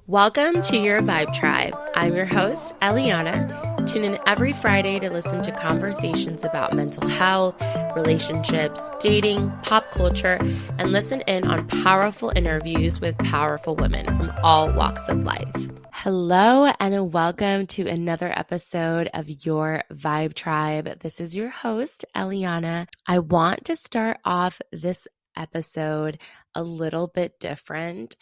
Welcome to your Vibe Tribe. I'm your host, Eliana. Tune in every Friday to listen to conversations about mental health, relationships, dating, pop culture, and listen in on powerful interviews with powerful women from all walks of life. Hello and welcome to another episode of your Vibe Tribe. This is your host, Eliana. I want to start off this episode a little bit different.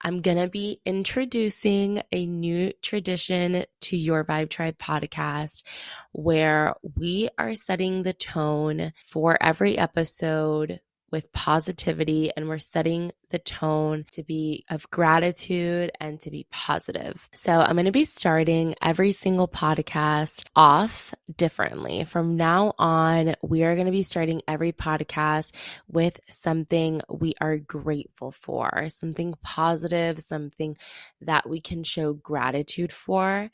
I'm going to be introducing a new tradition to your Vibe Tribe podcast where we are setting the tone for every episode with positivity, and we're setting the tone to be of gratitude and to be positive. So I'm going to be starting every single podcast off differently. From now on, we are going to be starting every podcast with something we are grateful for, something positive, something that we can show gratitude for.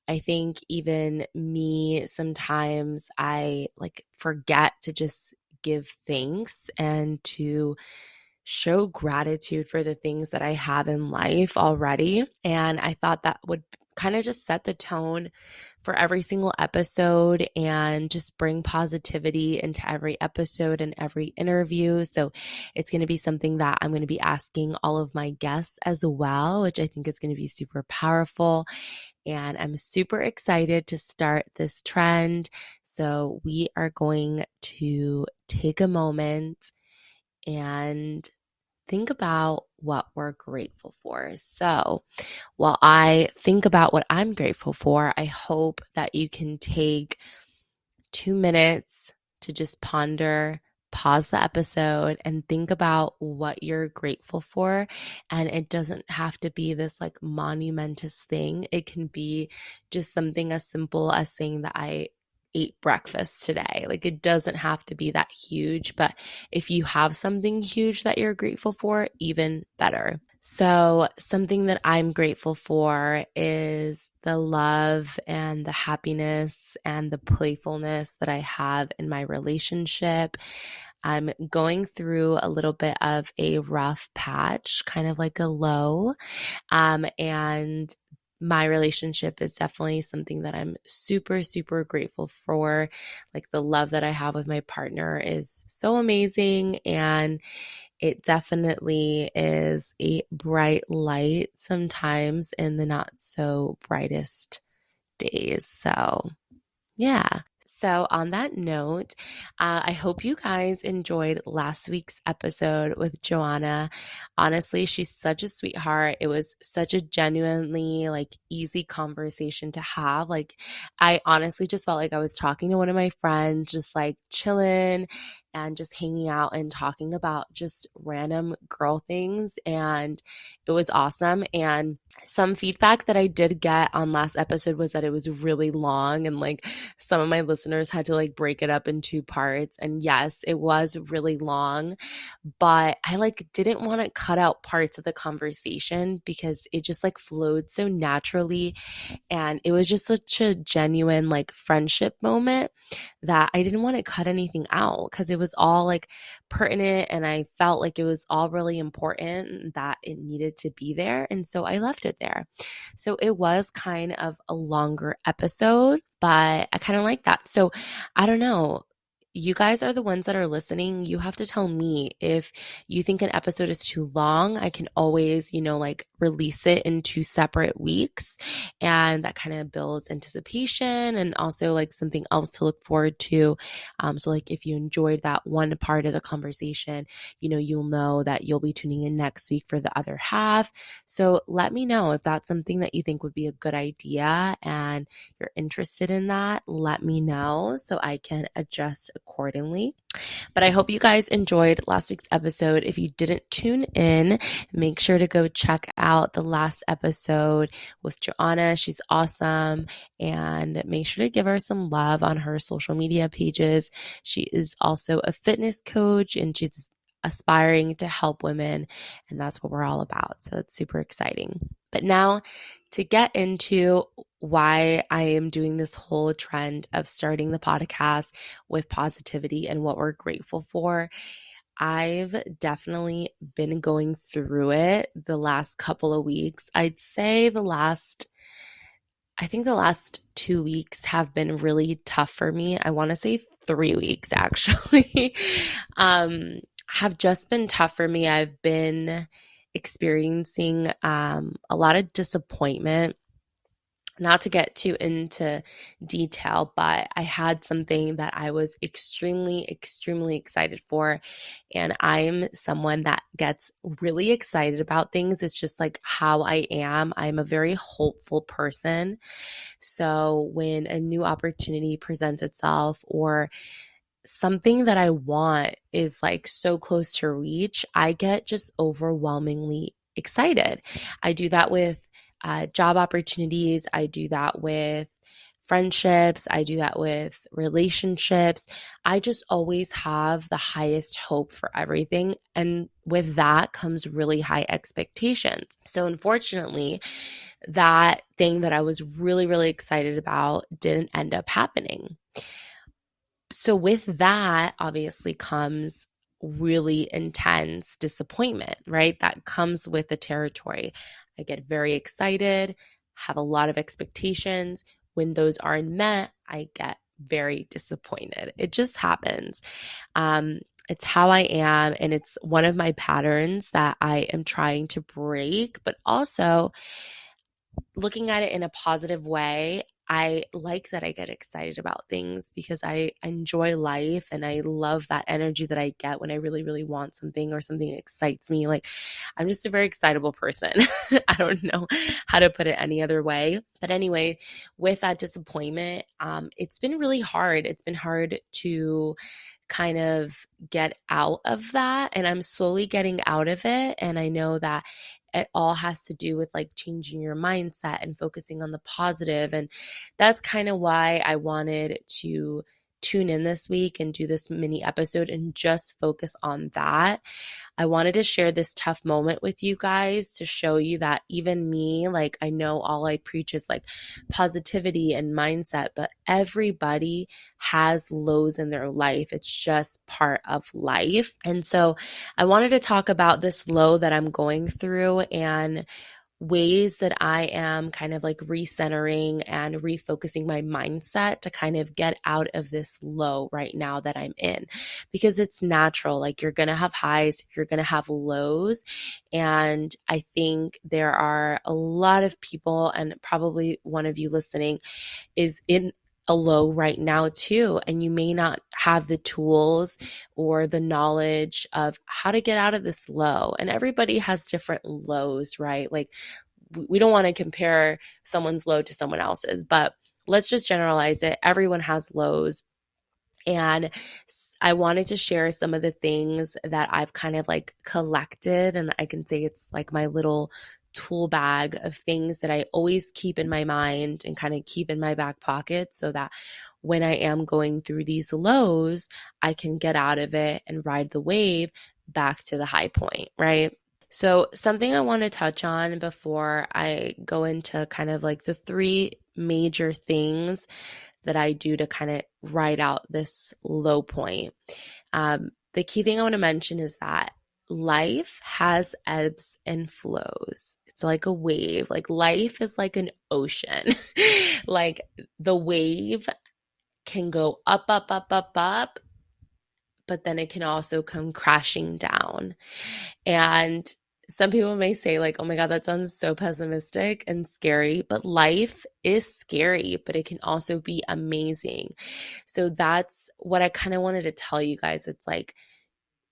I think even me, sometimes I forget to just give thanks and to show gratitude for the things that I have in life already. And I thought that would kind of just set the tone for every single episode and just bring positivity into every episode and every interview. So it's going to be something that I'm going to be asking all of my guests as well, which I think is going to be super powerful. And I'm super excited to start this trend. So we are going to take a moment and think about what we're grateful for. So while I think about what I'm grateful for, I hope that you can take 2 minutes to just ponder, pause the episode, and think about what you're grateful for. And it doesn't have to be this monumentous thing. It can be just something as simple as saying that I ate breakfast today. It doesn't have to be that huge, but if you have something huge that you're grateful for, even better. So something that I'm grateful for is the love and the happiness and the playfulness that I have in my relationship. I'm going through a little bit of a rough patch, kind of like a low, and my relationship is definitely something that I'm super, super grateful for. The love that I have with my partner is so amazing, and it definitely is a bright light sometimes in the not so brightest days. So yeah. So on that note, I hope you guys enjoyed last week's episode with Joanna. Honestly, she's such a sweetheart. It was such a genuinely easy conversation to have. I honestly just felt like I was talking to one of my friends, just chilling and just hanging out and talking about just random girl things. And it was awesome. And some feedback that I did get on last episode was that it was really long, and some of my listeners had to break it up in 2 parts. And yes, it was really long, but I didn't want to cut out parts of the conversation because it just flowed so naturally. And it was just such a genuine friendship moment that I didn't want to cut anything out because it was all pertinent, and I felt like it was all really important that it needed to be there. And so I left it there. So it was kind of a longer episode, but I kind of like that. So I don't know. You guys are the ones that are listening. You have to tell me if you think an episode is too long. I can always, release it in 2 separate weeks, and that kind of builds anticipation and also something else to look forward to. So if you enjoyed that one part of the conversation, you'll know that you'll be tuning in next week for the other half. So let me know if that's something that you think would be a good idea and you're interested in that. Let me know so I can adjust accordingly. But I hope you guys enjoyed last week's episode. If you didn't tune in, make sure to go check out the last episode with Joanna. She's awesome. And make sure to give her some love on her social media pages. She is also a fitness coach, and she's aspiring to help women. And that's what we're all about. So it's super exciting. But now to get into why I am doing this whole trend of starting the podcast with positivity and what we're grateful for. I've definitely been going through it the last couple of weeks. I'd say I think the last 2 weeks have been really tough for me. I want to say 3 weeks actually. Have just been tough for me. I've been experiencing a lot of disappointment. Not to get too into detail, but I had something that I was extremely, extremely excited for. And I'm someone that gets really excited about things. It's just like how I am. I'm a very hopeful person. So when a new opportunity presents itself or something that I want is like so close to reach, I get just overwhelmingly excited. I do that with job opportunities. I do that with friendships. I do that with relationships. I just always have the highest hope for everything. And with that comes really high expectations. So unfortunately, that thing that I was really, really excited about didn't end up happening. So with that obviously comes really intense disappointment, right? That comes with the territory. I get very excited, have a lot of expectations. When those aren't met, I get very disappointed. It just happens. It's how I am, and it's one of my patterns that I am trying to break, but also looking at it in a positive way. I like that I get excited about things because I enjoy life and I love that energy that I get when I really, really want something or something excites me. Like, I'm just a very excitable person. I don't know how to put it any other way. But anyway, with that disappointment, it's been really hard. It's been hard to kind of get out of that, and I'm slowly getting out of it. And I know that it all has to do with like changing your mindset and focusing on the positive. And that's kind of why I wanted to tune in this week and do this mini episode and just focus on that. I wanted to share this tough moment with you guys to show you that even me, like, I know all I preach is like positivity and mindset, but everybody has lows in their life. It's just part of life. And so I wanted to talk about this low that I'm going through and ways that I am kind of like recentering and refocusing my mindset to kind of get out of this low right now that I'm in, because it's natural. Like, you're going to have highs, you're going to have lows. And I think there are a lot of people, and probably one of you listening is in a low right now too, and you may not have the tools or the knowledge of how to get out of this low. And everybody has different lows, right? Like, we don't want to compare someone's low to someone else's, but let's just generalize it. Everyone has lows. And I wanted to share some of the things that I've kind of like collected, and I can say it's like my little tool bag of things that I always keep in my mind and kind of keep in my back pocket, so that when I am going through these lows, I can get out of it and ride the wave back to the high point, right? So something I want to touch on before I go into kind of like the three major things that I do to kind of ride out this low point. The key thing I want to mention is that life has ebbs and flows. It's like a wave. Like, life is like an ocean. Like, the wave can go up, up, up, up, up, but then it can also come crashing down. And some people may say like, oh my God, that sounds so pessimistic and scary, but life is scary, but it can also be amazing. So that's what I kind of wanted to tell you guys. It's like,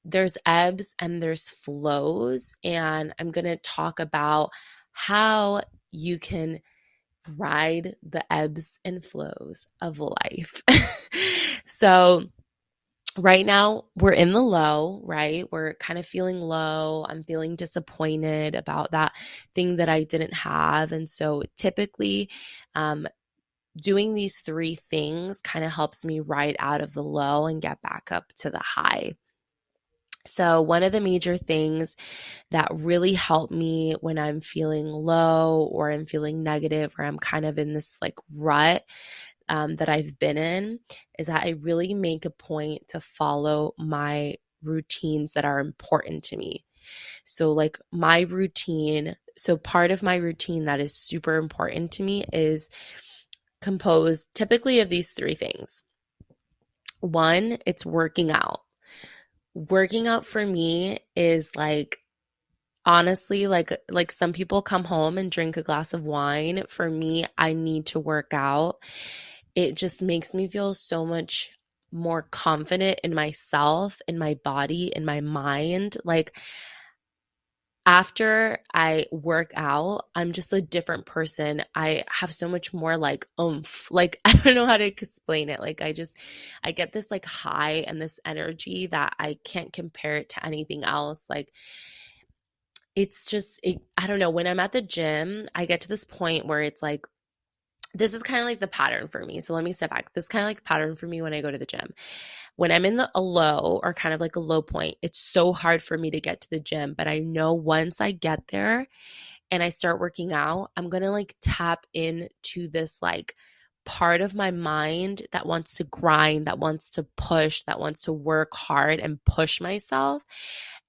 there's ebbs and there's flows, and I'm going to talk about how you can ride the ebbs and flows of life. So right now we're in the low, right? We're kind of feeling low. I'm feeling disappointed about that thing that I didn't have. And so typically, doing these three things kind of helps me ride out of the low and get back up to the high. So one of the major things that really help me when I'm feeling low or I'm feeling negative or I'm kind of in this like rut that I've been in is that I really make a point to follow my routines that are important to me. So like my routine, so part of my routine that is super important to me is composed typically of these three things. One, it's working out. Working out for me is like honestly like some people come home and drink a glass of wine. For me, I need to work out. It just makes me feel so much more confident in myself, in my body, in my mind. Like after I work out, I'm just a different person. I have so much more like oomph. Like I don't know how to explain it. Like I get this like high and this energy that I can't compare it to anything else. Like it's just I don't know, when I'm at the gym, I get to this point where it's like this is kind of like the pattern for me. So let me step back. This is kind of like the pattern for me when I go to the gym. When I'm in a low or kind of like a low point, it's so hard for me to get to the gym. But I know once I get there and I start working out, I'm going to like tap into this like part of my mind that wants to grind, that wants to push, that wants to work hard and push myself.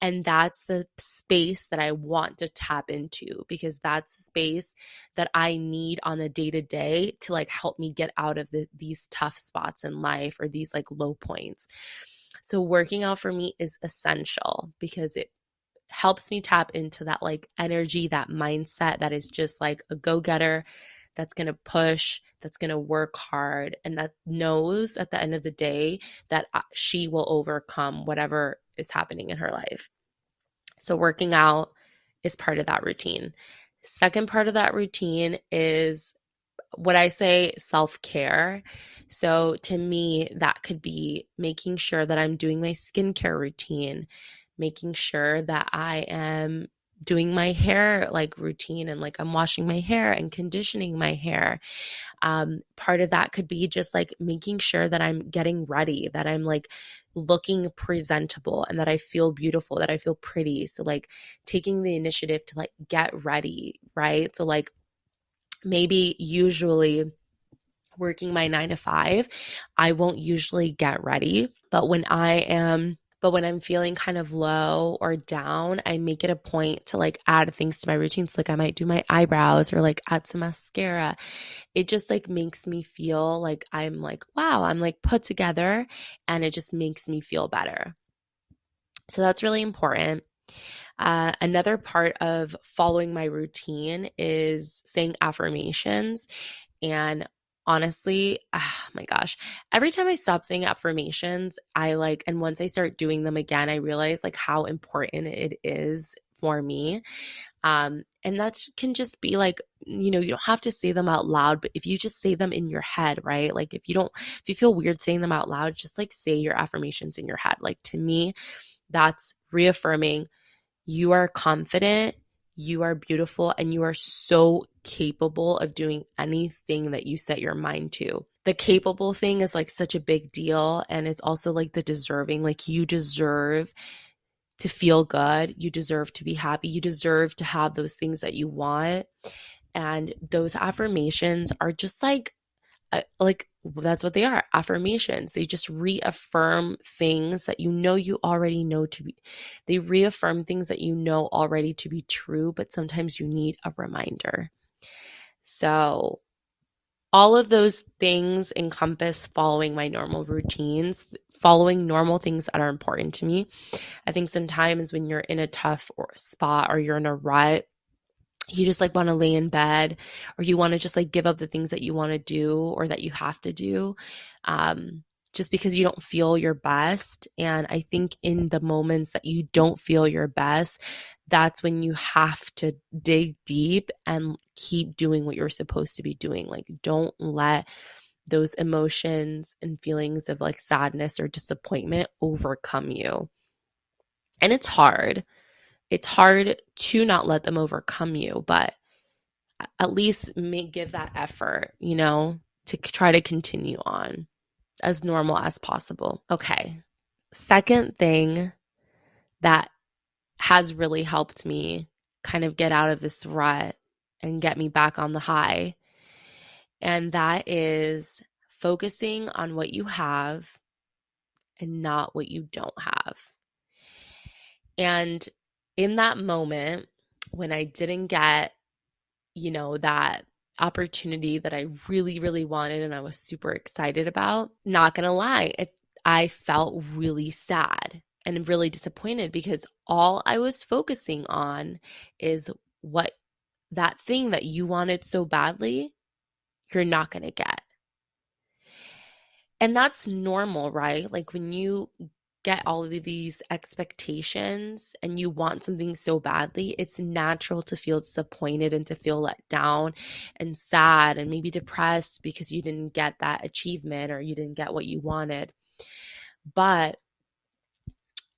And that's the space that I want to tap into, because that's the space that I need on a day to day to like help me get out of these tough spots in life or these like low points. So working out for me is essential because it helps me tap into that like energy, that mindset that is just like a go-getter, that's going to push, that's going to work hard, and that knows at the end of the day that she will overcome whatever is happening in her life. So working out is part of that routine. Second part of that routine is what I say self-care. So to me, that could be making sure that I'm doing my skincare routine, making sure that I am doing my hair like routine and like I'm washing my hair and conditioning my hair. Part of that could be just like making sure that I'm getting ready, that I'm like looking presentable and that I feel beautiful, that I feel pretty. So like taking the initiative to like get ready, right? So like maybe usually working my 9 to 5, I won't usually get ready. But when I'm feeling kind of low or down, I make it a point to like add things to my routine. So like I might do my eyebrows or like add some mascara. It just like makes me feel like I'm like, wow, I'm like put together, and it just makes me feel better. So that's really important. Another part of following my routine is saying affirmations. And honestly, oh my gosh, every time I stop saying affirmations, and once I start doing them again, I realize like how important it is for me. And that can just be like, you don't have to say them out loud, but if you just say them in your head, right? Like if you feel weird saying them out loud, just like say your affirmations in your head. Like to me, that's reaffirming you are confident, you are beautiful, and you are so capable of doing anything that you set your mind to. The capable thing is like such a big deal. And it's also like the deserving, like you deserve to feel good. You deserve to be happy. You deserve to have those things that you want. And those affirmations are just like that's what they are, affirmations. They just reaffirm things that you already know to be. They reaffirm things that you know already to be true, but sometimes you need a reminder. So all of those things encompass following my normal routines, following normal things that are important to me. I think sometimes when you're in a tough spot or you're in a rut, you just like want to lay in bed, or you want to just like give up the things that you want to do or that you have to do, just because you don't feel your best. And I think in the moments that you don't feel your best, that's when you have to dig deep and keep doing what you're supposed to be doing. Like don't let those emotions and feelings of like sadness or disappointment overcome you. And it's hard. It's hard to not let them overcome you, but at least give that effort, to try to continue on as normal as possible. Okay. Second thing that has really helped me kind of get out of this rut and get me back on the high, and that is focusing on what you have and not what you don't have. And in that moment, when I didn't get, that opportunity that I really, really wanted and I was super excited about, not gonna lie, I felt really sad and really disappointed because all I was focusing on is what that thing that you wanted so badly, you're not gonna get. And that's normal, right? Like when you get all of these expectations and you want something so badly, it's natural to feel disappointed and to feel let down and sad and maybe depressed because you didn't get that achievement or you didn't get what you wanted. But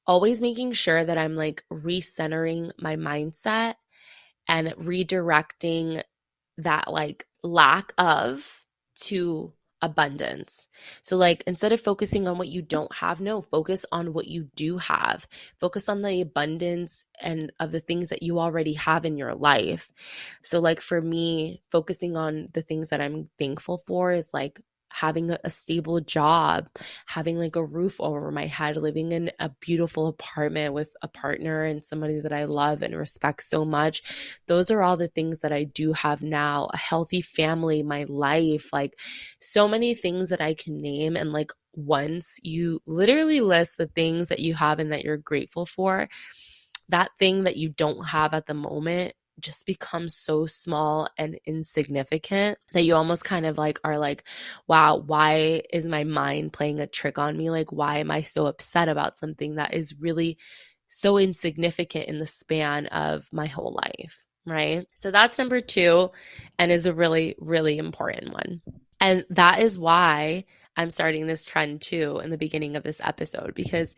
always making sure that I'm like recentering my mindset and redirecting that like lack of to abundance. So like instead of focusing on what you don't have, no, focus on what you do have. Focus on the abundance and of the things that you already have in your life. So like for me, focusing on the things that I'm thankful for is like having a stable job, having like a roof over my head, living in a beautiful apartment with a partner and somebody that I love and respect so much. Those are all the things that I do have now. A healthy family, my life, like so many things that I can name. And like once you literally list the things that you have and that you're grateful for, that thing that you don't have at the moment just becomes so small and insignificant that you almost kind of like are like, wow, why is my mind playing a trick on me? Like, why am I so upset about something that is really so insignificant in the span of my whole life, right? So that's number 2 and is a really, really important one. And that is why I'm starting this trend too in the beginning of this episode, because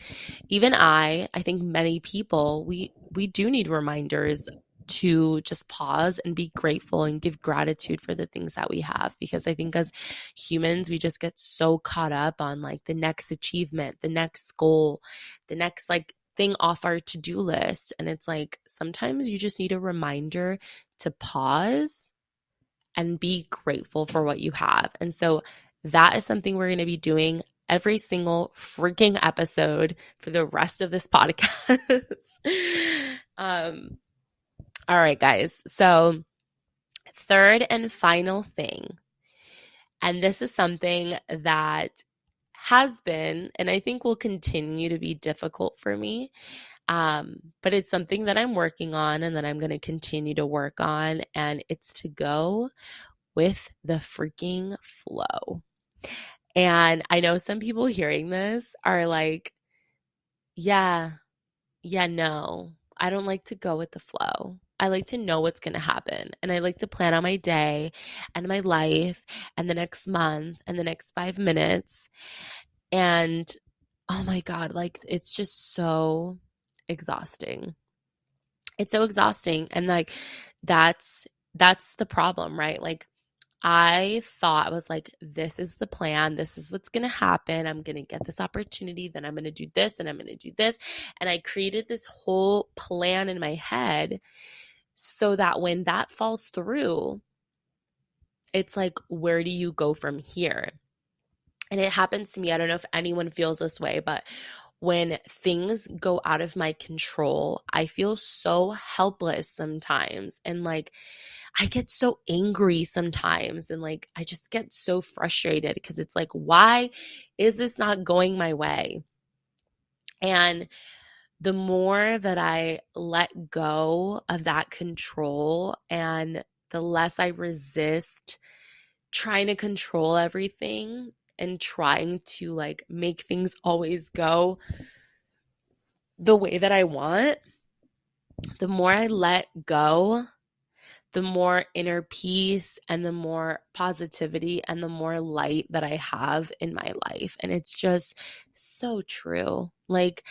even I think many people, we do need reminders to just pause and be grateful and give gratitude for the things that we have. Because I think as humans, we just get so caught up on like the next achievement, the next goal, the next like thing off our to-do list. And it's like, sometimes you just need a reminder to pause and be grateful for what you have. And so that is something we're going to be doing every single freaking episode for the rest of this podcast. All right, guys. So, third and final thing, and this is something that has been, and I think will continue to be difficult for me, but it's something that I'm working on and that I'm going to continue to work on, and it's to go with the freaking flow. And I know some people hearing this are like, yeah, no, I don't like to go with the flow. I like to know what's going to happen. And I like to plan on my day and my life and the next month and the next 5 minutes. And oh my God, like it's just so exhausting. It's so exhausting. And like that's the problem, right? Like I thought, I was like, this is the plan. This is what's going to happen. I'm going to get this opportunity. Then I'm going to do this and I'm going to do this. And I created this whole plan in my head so that when that falls through, it's like, where do you go from here? And it happens to me. I don't know if anyone feels this way, but when things go out of my control, I feel so helpless sometimes. And like, I get so angry sometimes and like I just get so frustrated because it's like, why is this not going my way? And the more that I let go of that control and the less I resist trying to control everything and trying to like make things always go the way that I want, the more I let go, the more inner peace and the more positivity and the more light that I have in my life. And it's just so true. Like,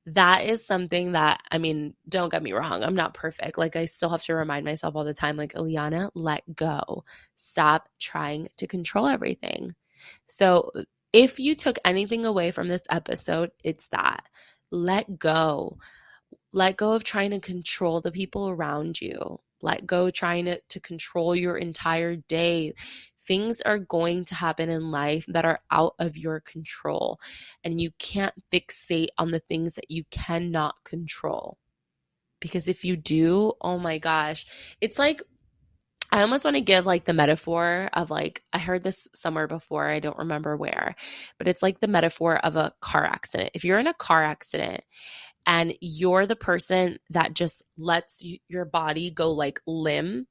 that is something that, I mean, don't get me wrong, I'm not perfect. Like, I still have to remind myself all the time, like, Eliana, let go. Stop trying to control everything. So, if you took anything away from this episode, it's that. Let go. Let go of trying to control the people around you. Let go trying to control your entire day. things are going to happen in life that are out of your control, and you can't fixate on the things that you cannot control. Because if you do, oh my gosh, it's like, I almost want to give like the metaphor of like, I heard this somewhere before, I don't remember where, but it's like the metaphor of a car accident. If you're in a car accident and you're the person that just lets your body go like limp,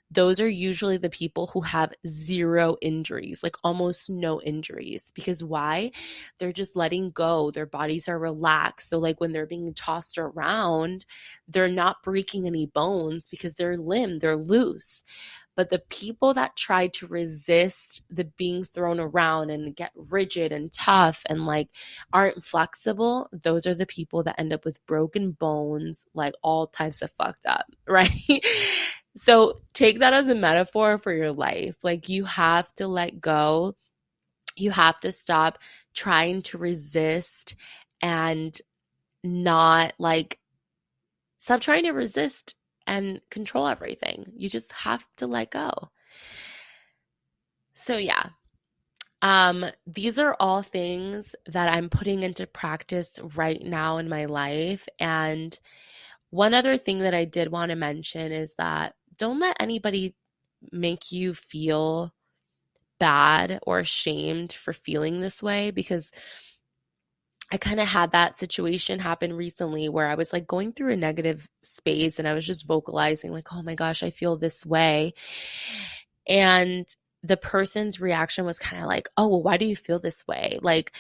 those are usually the people who have zero injuries, like almost no injuries. Because why? They're just letting go. Their bodies are relaxed. So like when they're being tossed around, they're not breaking any bones because they're limp, they're loose. But the people that try to resist the being thrown around and get rigid and tough and like aren't flexible, those are the people that end up with broken bones, like all types of fucked up, right? So take that as a metaphor for your life. Like you have to let go. You have to stop trying to resist and not like stop trying to resist and control everything. You just have to let go. So yeah, these are all things that I'm putting into practice right now in my life. And one other thing that I did want to mention is that don't let anybody make you feel bad or ashamed for feeling this way, because I kind of had that situation happen recently where I was like going through a negative space and I was just vocalizing like, oh my gosh, I feel this way. And the person's reaction was kind of like, oh, well, why do you feel this way? Like,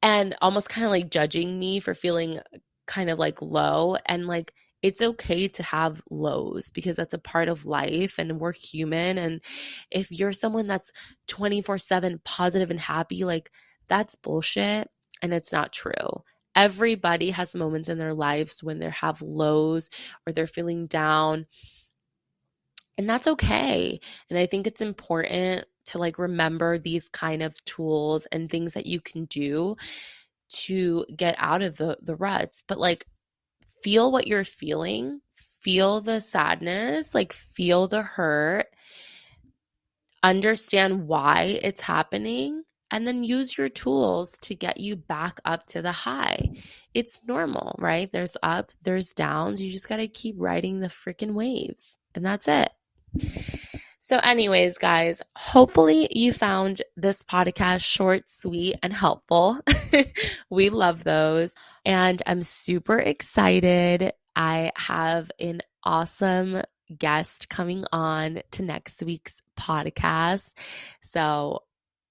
and almost kind of like judging me for feeling kind of like low. And like, it's okay to have lows because that's a part of life and we're human. And if you're someone that's 24/7 positive and happy, like that's bullshit and it's not true. Everybody has moments in their lives when they have lows or they're feeling down, and that's okay. And I think it's important to like remember these kind of tools and things that you can do to get out of the ruts. But like feel what you're feeling, feel the sadness, like feel the hurt, understand why it's happening, and then use your tools to get you back up to the high. It's normal, right? There's up, there's downs. You just got to keep riding the freaking waves, and that's it. So anyways, guys, hopefully you found this podcast short, sweet, and helpful. We love those. And I'm super excited. I have an awesome guest coming on to next week's podcast. So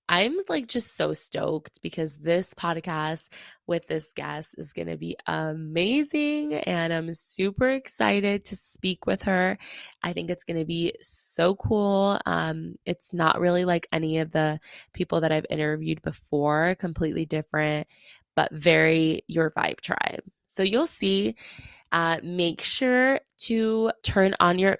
I'm like just so stoked because this podcast with this guest is going to be amazing, and I'm super excited to speak with her. I think it's going to be so cool. It's not really like any of the people that I've interviewed before, completely different, but very your vibe tribe. So you'll see. Make sure to turn on your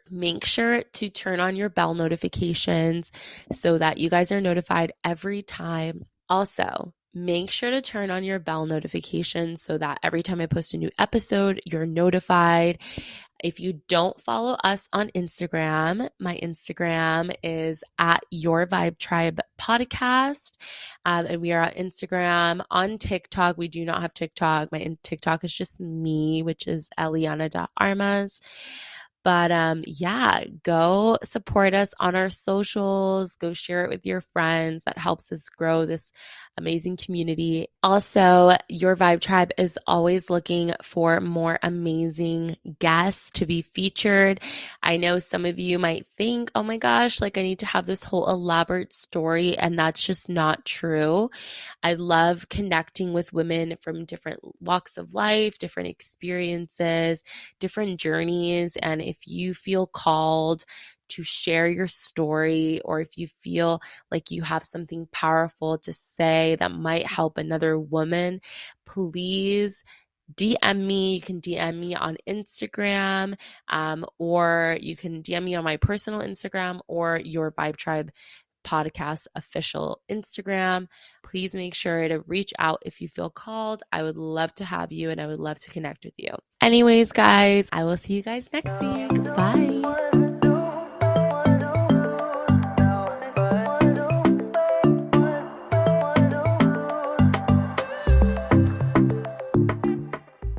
bell notifications so that you guys are notified every time. Also, make sure to turn on your bell notifications so that every time I post a new episode, you're notified. If you don't follow us on Instagram, my Instagram is at Your Vibe Tribe Podcast. And we are on Instagram, on TikTok. We do not have TikTok. My TikTok is just me, which is Eliana.armas. But yeah, go support us on our socials. Go share it with your friends. That helps us grow this amazing community. Also, Your Vibe Tribe is always looking for more amazing guests to be featured. I know some of you might think, oh my gosh, like I need to have this whole elaborate story, and that's just not true. I love connecting with women from different walks of life, different experiences, different journeys. And if you feel called to share your story, or if you feel like you have something powerful to say that might help another woman, please DM me. You can DM me on Instagram, or you can DM me on my personal Instagram or Your Vibe Tribe Podcast official Instagram. Please make sure to reach out if you feel called. I would love to have you, and I would love to connect with you. Anyways, guys, I will see you guys next week. Bye.